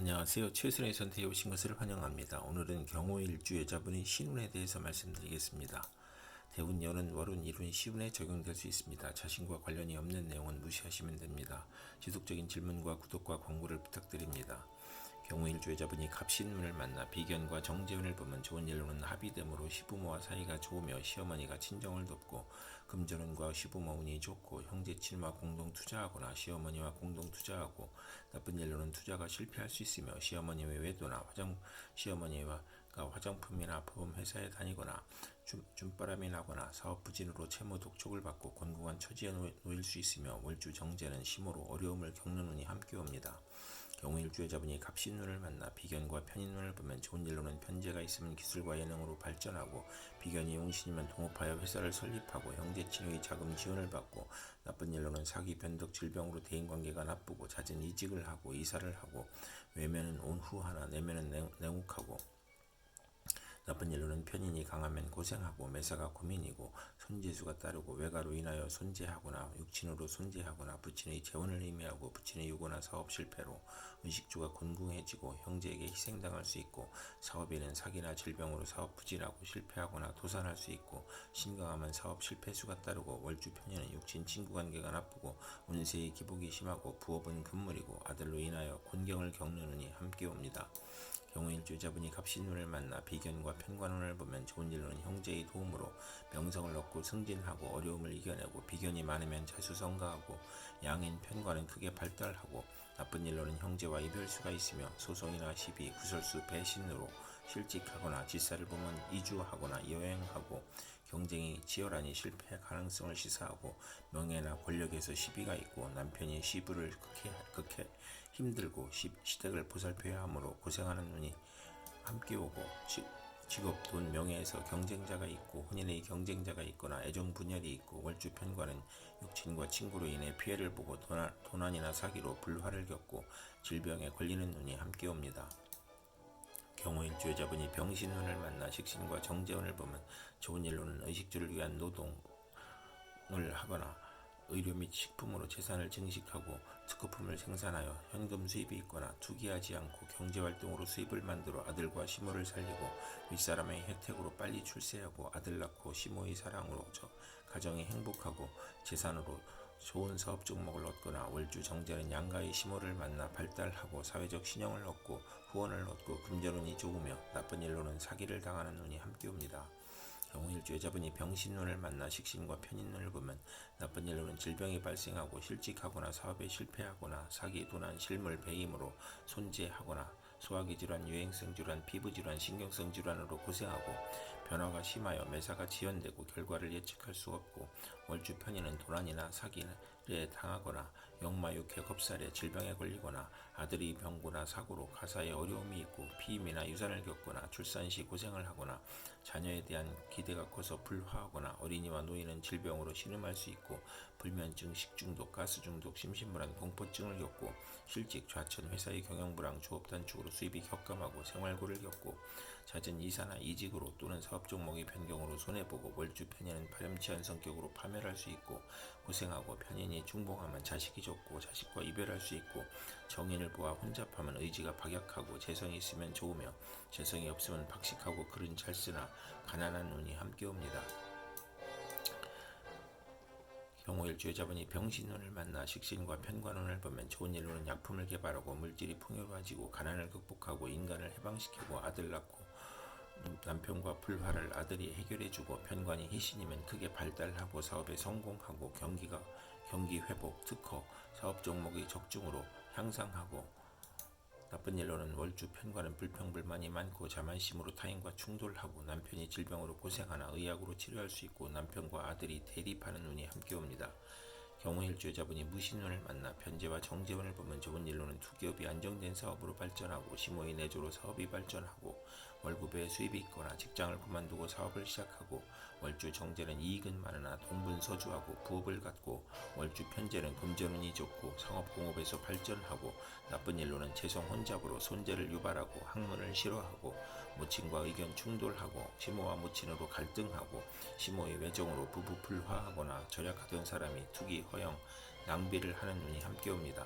안녕하세요. 최선의 선택에 오신 것을 환영합니다. 오늘은 경호일주 여자분의 신운에 대해서 말씀드리겠습니다. 대운, 연운, 월운, 일운, 시운에 적용될 수 있습니다. 자신과 관련이 없는 내용은 무시하시면 됩니다. 지속적인 질문과 구독과 광고를 부탁드립니다. 경우일주 여자분이 갑신운을 만나 비견과 정재운을 보면 좋은 일로는 합의됨으로 시부모와 사이가 좋으며 시어머니가 친정을 돕고, 금전운과 시부모 운이 좋고 형제 친마 공동 투자하거나 시어머니와 공동 투자하고, 나쁜 일로는 투자가 실패할 수 있으며 시어머니의 외도나 시어머니가 화장품이나 보험 회사에 다니거나 준바람이 나거나 사업 부진으로 채무 독촉을 받고 곤궁한 처지에 놓일 수 있으며, 월주 정제는 심호로 어려움을 겪는 운이 함께 옵니다. 경우일주 여자분이 갑신운을 만나 비견과 편인운을 보면 좋은 일로는 편재가 있으면 기술과 예능으로 발전하고, 비견이 용신이면 동업하여 회사를 설립하고 형제 친구의 자금 지원을 받고, 나쁜 일로는 사기, 변덕, 질병으로 대인관계가 나쁘고 잦은 이직을 하고 이사를 하고, 외면은 온후하나 내면은 냉혹하고, 나쁜 일로는 편인이 강하면 고생하고 매사가 고민이고, 손재수가 따르고 외가로 인하여 손재하거나 육친으로 손재하거나 부친의 재혼을 의미하고, 부친의 유고나 사업 실패로 의식주가 곤궁해지고 형제에게 희생당할 수 있고, 사업에는 사기나 질병으로 사업 부진하고 실패하거나 도산할 수 있고, 신강하면 사업 실패수가 따르고, 월주 편인은 육친 친구관계가 나쁘고 운세의 기복이 심하고, 부업은 금물이고 아들로 인하여 곤경을 겪는 운이 함께 옵니다. 경우일주 여자분이 갑신운을 만나 비견과 편관운을 보면 좋은 일로는 형제의 도움으로 명성을 얻고 승진하고 어려움을 이겨내고, 비견이 많으면 자수성가하고 양인 편관은 크게 발달하고, 나쁜 일로는 형제와 이별수가 있으며 소송이나 시비, 구설수, 배신으로 실직하거나 질사를 보면 이주하거나 여행하고, 경쟁이 치열하니 실패 가능성을 시사하고, 명예나 권력에서 시비가 있고, 남편이 시부를 극해 힘들고 시댁을 보살펴야 하므로 고생하는 눈이 함께 오고, 직업, 돈, 명예에서 경쟁자가 있고 혼인의 경쟁자가 있거나 애정 분열이 있고, 월주 편관은 육친과 친구로 인해 피해를 보고 도난이나 사기로 불화를 겪고 질병에 걸리는 눈이 함께 옵니다. 경우일주 여자분이 병신운을 만나 식신과 정재운을 보면 좋은 일로는 의식주를 위한 노동을 하거나 의료 및 식품으로 재산을 증식하고 특허품을 생산하여 현금 수입이 있거나, 투기하지 않고 경제활동으로 수입을 만들어 아들과 시모를 살리고 윗사람의 혜택으로 빨리 출세하고 아들 낳고 시모의 사랑으로 가정이 행복하고 재산으로 좋은 사업 종목을 얻거나, 월주 정제는 양가의 시모를 만나 발달하고 사회적 신용을 얻고 후원을 얻고 금전운이 좋으며, 나쁜 일로는 사기를 당하는 운이 함께 옵니다. 경우일주 여자분이 병신운을 만나 식신과 편인운을 보면 나쁜 일로는 질병이 발생하고 실직하거나 사업에 실패하거나 사기, 도난, 실물, 배임으로 손재하거나 소화기 질환, 유행성 질환, 피부 질환, 신경성 질환으로 고생하고, 변화가 심하여 매사가 지연되고 결과를 예측할 수 없고, 월주 편인은 도난이나 사기에 당하거나 역마육해 겁살에 질병에 걸리거나, 아들이 병고나 사고로 가사에 어려움이 있고 피임이나 유산을 겪거나 출산 시 고생을 하거나, 자녀에 대한 기대가 커서 불화하거나, 어린이와 노인은 질병으로 신음할 수 있고, 불면증, 식중독, 가스중독, 심신불안, 공포증을 겪고, 실직, 좌천, 회사의 경영불황, 조업 단축으로 수입이 격감하고 생활고를 겪고, 잦은 이사나 이직으로 또는 사업 종목의 변경으로 손해보고, 월주 편인은 파렴치한 성격으로 파멸할 수 있고, 고생하고 편인이 중봉하면 자식이 좋고 자식과 이별할 수 있고, 정인을 보아 혼잡하면 의지가 박약하고 재성이 있으면 좋으며 재성이 없으면 박식하고 글은 잘 쓰나 가난한 운이 함께 옵니다. 경우일주 여자분이 병신운을 만나 식신과 편관운을 보면 좋은 일로는 약품을 개발하고 물질이 풍요로워지고 가난을 극복하고 인간을 해방시키고 아들 낳고, 남편과 불화를 아들이 해결해주고, 편관이 희신이면 크게 발달하고 사업에 성공하고 경기 회복, 특허, 사업 종목의 적중으로 향상하고, 나쁜 일로는 월주 편관은 불평불만이 많고 자만심으로 타인과 충돌하고, 남편이 질병으로 고생하나 의학으로 치료할 수 있고, 남편과 아들이 대립하는 운이 함께 옵니다. 경우일주 여자분이 무신운을 만나 편재와 정재운을 보면 좋은 일로는 투기업이 안정된 사업으로 발전하고, 시모의 내조로 사업이 발전하고, 월급에 수입이 있거나 직장을 그만두고 사업을 시작하고, 월주 정제는 이익은 많으나 동분서주하고 부업을 갖고, 월주 편재는 금전운이 좋고 상업공업에서 발전하고, 나쁜 일로는 재성 혼잡으로 손재를 유발하고 학문을 싫어하고, 모친과 의견 충돌하고 시모와 모친으로 갈등하고, 시모의 외정으로 부부 불화하거나 절약하던 사람이 투기, 허영, 낭비를 하는 운이 함께 옵니다.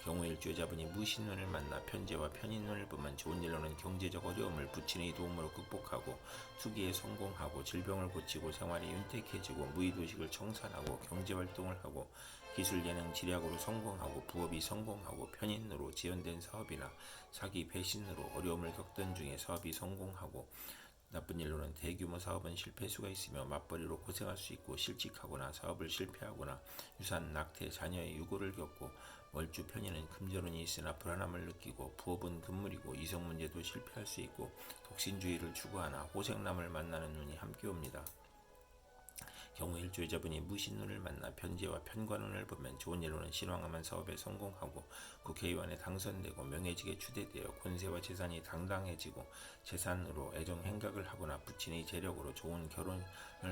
경우의 일주여자분이 무신운을 만나 편재와 편인운을 보면 좋은 일로는 경제적 어려움을 부친의 도움으로 극복하고 투기에 성공하고 질병을 고치고 생활이 윤택해지고 무의도식을 청산하고 경제활동을 하고 기술 예능 지략으로 성공하고 부업이 성공하고 편인으로 지연된 사업이나 사기 배신으로 어려움을 겪던 중에 사업이 성공하고 나쁜 일로는 대규모 사업은 실패수가 있으며 맞벌이로 고생할 수 있고 실직하거나 사업을 실패하거나 유산, 낙태, 자녀의 유고를 겪고 월주 편인은 금전운이 있으나 불안함을 느끼고 부업은 금물이고 이성 문제도 실패할 수 있고 독신주의를 추구하나 호생남을 만나는 운이 함께 옵니다. 경우 일주여자분이 무신운을 만나 편재와 편관운을 보면 좋은 일로는 신왕함한 사업에 성공하고 국회의원에 당선되고 명예직에 추대되어 권세와 재산이 당당해지고 재산으로 애정 행각을 하거나 부친의 재력으로 좋은 결혼을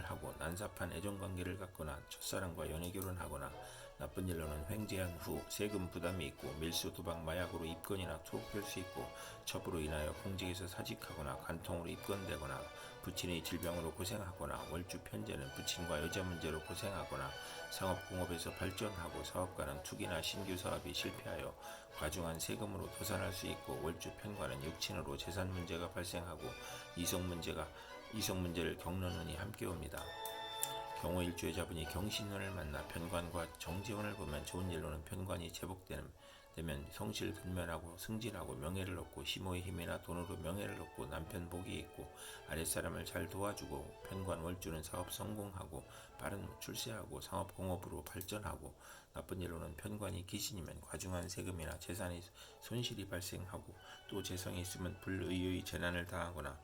하고 난삽한 애정관계를 갖거나 첫사랑과 연애결혼하거나 나쁜 일로는 횡재한 후 세금 부담이 있고 밀수, 도박, 마약으로 입건이나 투옥될 수 있고 첩으로 인하여 공직에서 사직하거나 간통으로 입건되거나 부친의 질병으로 고생하거나 월주 편재는 부친과 여자 문제로 고생하거나 상업공업에서 발전하고 사업가는 투기나 신규 사업이 실패하여 과중한 세금으로 도산할 수 있고 월주 편관은 육친으로 재산 문제가 발생하고 이성 문제를 겪는 운이 함께 옵니다. 경우 일주여자분이 경신운을 만나 편관과 정재운을 보면 좋은 일로는 편관이 제복되면 성실 근면하고 승진하고 명예를 얻고 시모의 힘이나 돈으로 명예를 얻고 남편 복이 있고 아랫사람을 잘 도와주고 편관 월주는 사업 성공하고 빠른 출세하고 상업공업으로 발전하고 나쁜 일로는 편관이 기신이면 과중한 세금이나 재산의 손실이 발생하고 또 재성이 있으면 불의의 재난을 당하거나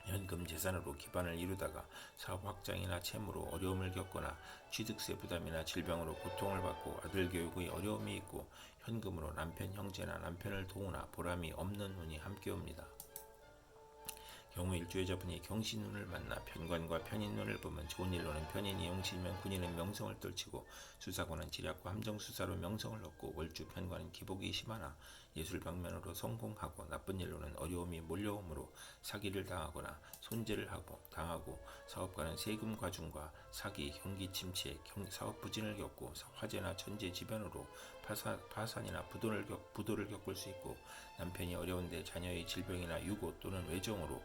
현금 재산으로 기반을 이루다가 사업 확장이나 채무로 어려움을 겪거나 취득세 부담이나 질병으로 고통을 받고 아들 교육의 어려움이 있고 현금으로 남편 형제나 남편을 도우나 보람이 없는 운이 함께 옵니다. 경우 일주여자분이 경신운을 만나 편관과 편인운을 보면 좋은 일로는 편인이 용신이면 군인은 명성을 떨치고 수사관은 지략과 함정수사로 명성을 얻고 월주 편관은 기복이 심하나 예술 방면으로 성공하고 나쁜 일로는 어려움이 몰려오므로 사기를 당하거나 손재를 당하고 사업가는 세금 과중과 사기, 경기 침체, 사업 부진을 겪고 화재나 천재지변으로 파산이나 부도를 겪을 수 있고 남편이 어려운데 자녀의 질병이나 유고 또는 외정으로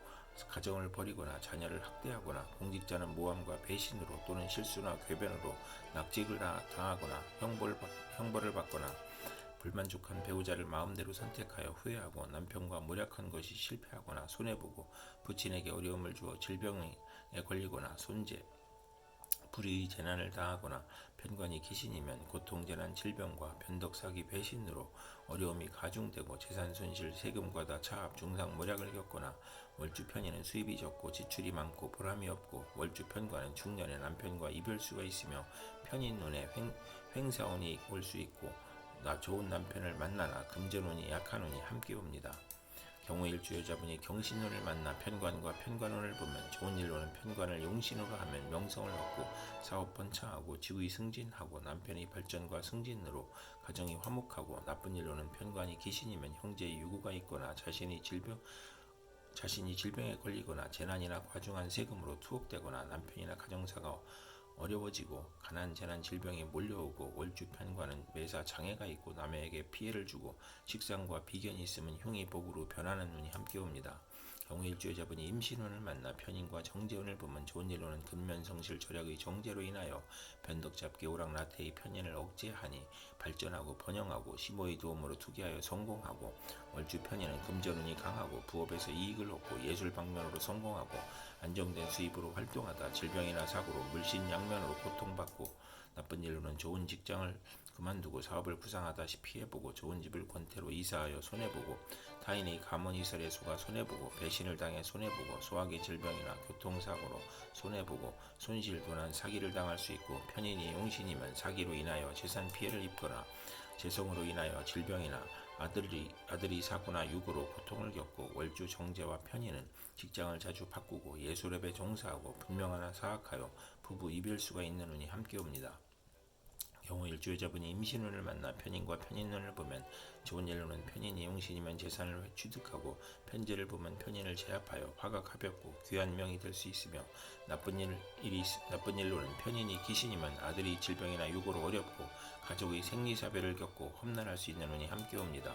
가정을 버리거나 자녀를 학대하거나 공직자는 모함과 배신으로 또는 실수나 궤변으로 낙직을 당하거나 형벌을 받거나 불만족한 배우자를 마음대로 선택하여 후회하고 남편과 모략한 것이 실패하거나 손해보고 부친에게 어려움을 주어 질병에 걸리거나 손재, 불의의 재난을 당하거나 편관이 기신이면 고통, 재난, 질병과 변덕, 사기, 배신으로 어려움이 가중되고 재산 손실, 세금 과다, 차압, 중상, 모략을 겪거나 월주 편인은 수입이 적고 지출이 많고 보람이 없고 월주 편관은 중년에 남편과 이별수가 있으며 편인 눈에 횡사운이 올 수 있고 좋은 남편을 만나나 금전운이 약한 운이 함께 옵니다. 경우 일주여자분이 경신운을 만나 편관과 편관운을 보면 좋은 일로는 편관을 용신으로 하면 명성을 얻고 사업 번창하고 직위 승진하고 남편의 발전과 승진으로 가정이 화목하고 나쁜 일로는 편관이 기신이면 형제의 유고가 있거나 자신이 질병에 걸리거나 재난이나 과중한 세금으로 투옥되거나 남편이나 가정사가 어려워지고 가난, 재난, 질병이 몰려오고 월주 편관은 매사 장애가 있고 남에게 피해를 주고 식상과 비견이 있으면 흉이 복으로 변하는 운이 함께 옵니다. 경우 일주여자분이 임신운을 만나 편인과 정재운을 보면 좋은 일로는 근면성실 절약의 정제로 인하여 변덕잡기 오락나태의 편인을 억제하니 발전하고 번영하고 시모의 도움으로 투기하여 성공하고 월주 편인은 금전운이 강하고 부업에서 이익을 얻고 예술 방면으로 성공하고 안정된 수입으로 활동하다 질병이나 사고로 물신양면으로 고통받고 나쁜 일로는 좋은 직장을 그만두고 사업을 구상하다시 피해보고 좋은 집을 권태로 이사하여 손해보고 타인의 가문이설에 속아 손해보고 배신을 당해 손해보고 소화기 질병이나 교통사고로 손해보고 손실, 도난, 사기를 당할 수 있고 편인이 용신이면 사기로 인하여 재산 피해를 입거나 재성으로 인하여 질병이나 아들이 사고나 유고로 고통을 겪고 월주 정제와 편인은 직장을 자주 바꾸고 예술업에 종사하고 분명하나 사악하여 부부 이별수가 있는 운이 함께 옵니다. 경우 일주여자분이 임신운을 만나 편인과 편인운을 보면 좋은 일로는 편인이 용신이면 재산을 취득하고 편재를 보면 편인을 제압하여 화가 가볍고 귀한 명이 될 수 있으며 나쁜 일로는 편인이 귀신이면 아들이 질병이나 유고로 어렵고 가족의 생리사별을 겪고 험난할 수 있는 운이 함께 옵니다.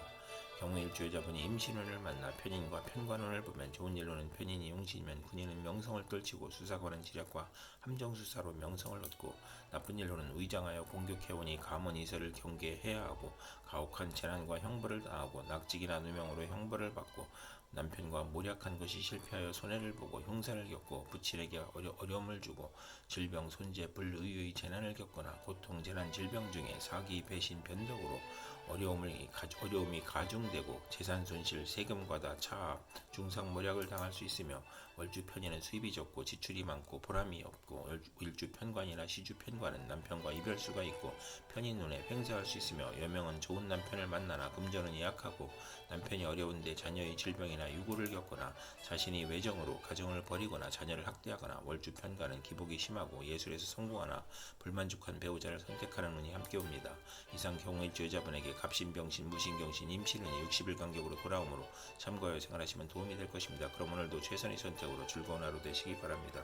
경우 일주여자분이 임신운을 만나 편인과 편관운을 보면 좋은 일로는 편인이 용신이면 군인은 명성을 떨치고 수사관은 지략과 함정수사로 명성을 얻고 나쁜 일로는 위장하여 공격해오니 감언 이설을 경계해야 하고 가혹한 재난과 형벌을 당하고 낙직이나 누명으로 형벌을 받고 남편과 모략한 것이 실패하여 손해를 보고 형사를 겪고 부친에게 어려움을 주고 질병, 손재, 불의의 재난을 겪거나 고통, 재난, 질병 중에 사기, 배신, 변덕으로 어려움이 가중되고 재산 손실, 세금 과다, 차압, 중상모략을 당할 수 있으며 월주 편인은 수입이 적고 지출이 많고 보람이 없고 일주 편관이나 시주 편관은 남편과 이별수가 있고 편인 눈에 횡세할 수 있으며 여명은 좋은 남편을 만나나 금전은 약하고 남편이 어려운데 자녀의 질병이나 유고를 겪거나 자신이 외정으로 가정을 버리거나 자녀를 학대하거나 월주 편관은 기복이 심하고 예술에서 성공하나 불만족한 배우자를 선택하는 운이 함께 옵니다. 이상 경우일주 여자분에게 갑신병신, 무신경신, 임신운이 60일 간격으로 돌아오므로 참고하여 생활하시면 도움이 될 것입니다. 그럼 오늘도 최선의 선택으로 즐거운 하루 되시기 바랍니다.